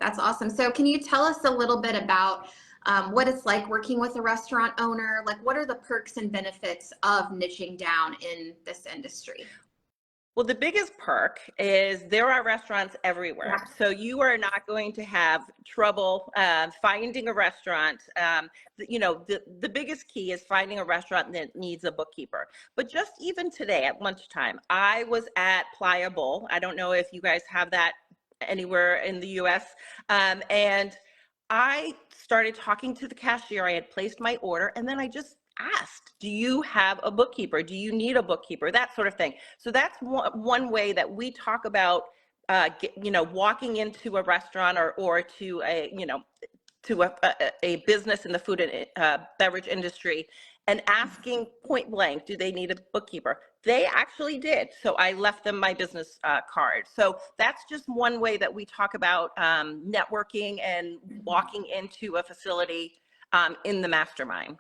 That's awesome. So can you tell us a little bit about what it's like working with a restaurant owner? Like, what are the perks and benefits of niching down in this industry? Well, the biggest perk is there are restaurants Yeah. everywhere. So you are not going to have trouble finding a restaurant. The biggest key is finding a restaurant that needs a bookkeeper. But just even today at lunchtime, I was at Pliable. I don't know if you guys have that anywhere in the US. And I started talking to the cashier. I had placed my order, and then I just asked, do you have a bookkeeper? Do you need a bookkeeper? That sort of thing. So that's one way that we talk about, walking into a restaurant or to a business in the food and beverage industry and asking point blank, do they need a bookkeeper? They actually did. So I left them my business card. So that's just one way that we talk about networking and walking into a facility in the mastermind.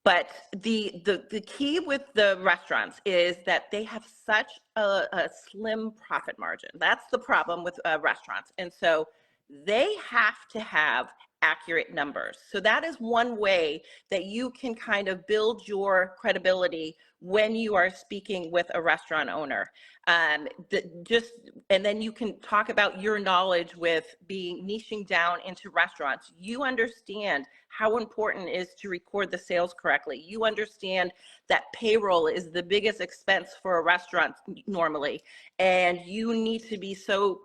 But the key with the restaurants is that they have such a slim profit margin. That's the problem with restaurants. And so they have to have accurate numbers. So that is one way that you can kind of build your credibility when you are speaking with a restaurant owner. And then you can talk about your knowledge with being niching down into restaurants. You understand how important it is to record the sales correctly. You understand that payroll is the biggest expense for a restaurant normally, and you need to be so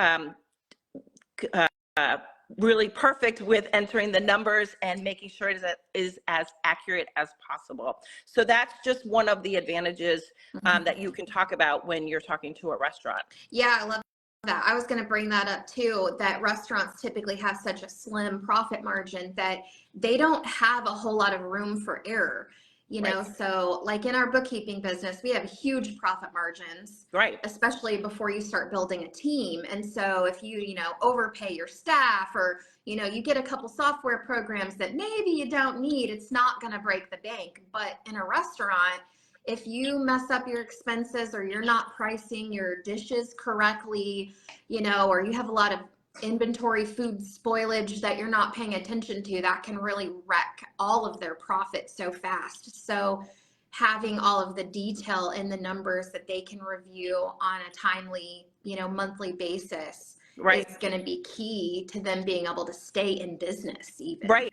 really perfect with entering the numbers and making sure it is as accurate as possible. So that's just one of the advantages that you can talk about when you're talking to a restaurant. Yeah, I love that. I was going to bring that up too, that restaurants typically have such a slim profit margin that they don't have a whole lot of room for error. Right. So like in our bookkeeping business, we have huge profit margins, Right. especially before you start building a team. And so if you overpay your staff, or, you get a couple software programs that maybe you don't need, it's not going to break the bank. But in a restaurant, if you mess up your expenses, or you're not pricing your dishes correctly, or you have a lot of inventory food spoilage that you're not paying attention to, that can really wreck all of their profit so fast. So having all of the detail in the numbers that they can review on a timely, monthly basis, Right. is going to be key to them being able to stay in business even. Right.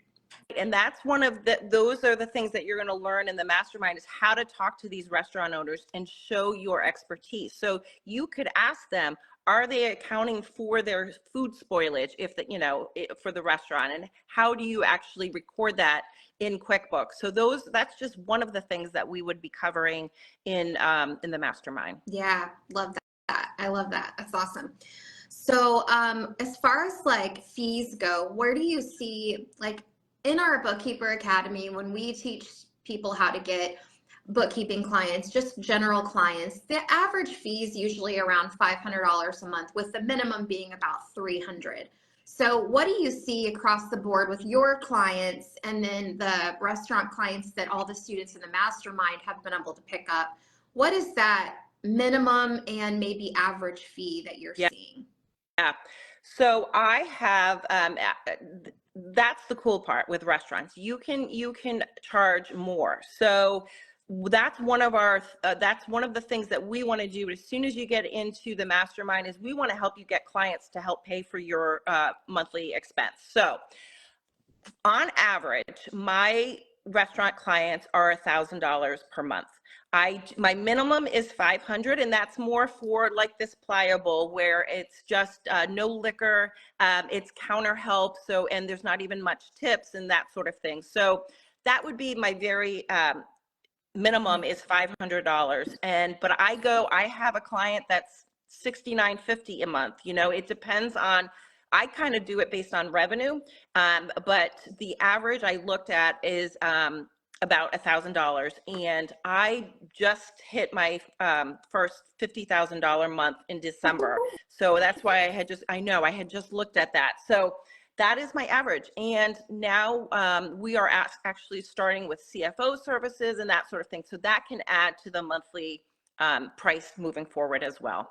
And that's one of those are the things that you're going to learn in the mastermind, is how to talk to these restaurant owners and show your expertise. So you could ask them, are they accounting for their food spoilage for the restaurant? And how do you actually record that in QuickBooks? So that's just one of the things that we would be covering in the mastermind. Yeah, love that. I love that. That's awesome. So as far as like fees go, where do you see, like in our Bookkeeper Academy, when we teach people how to get bookkeeping clients, just general clients, the average fee is usually around $500 a month, with the minimum being about $300. So what do you see across the board with your clients, and then the restaurant clients that all the students in the mastermind have been able to pick up? What is that minimum and maybe average fee that you're seeing? Yeah. So I have, that's the cool part with restaurants. You can charge more. So that's one of the things that we want to do as soon as you get into the mastermind, is we want to help you get clients to help pay for your monthly expense. So on average, my restaurant clients are $1,000 per month. My minimum is 500, and that's more for like this Pliable, where it's just no liquor, it's counter help, and there's not even much tips and that sort of thing. So that would be my very minimum is $500. But I have a client that's $69.50 a month. It depends on, I kind of do it based on revenue, but the average I looked at is about $1,000, and I just hit my first $50,000 month in December. So that's why I had just looked at that. So that is my average. And now we are actually starting with CFO services and that sort of thing. So that can add to the monthly price moving forward as well.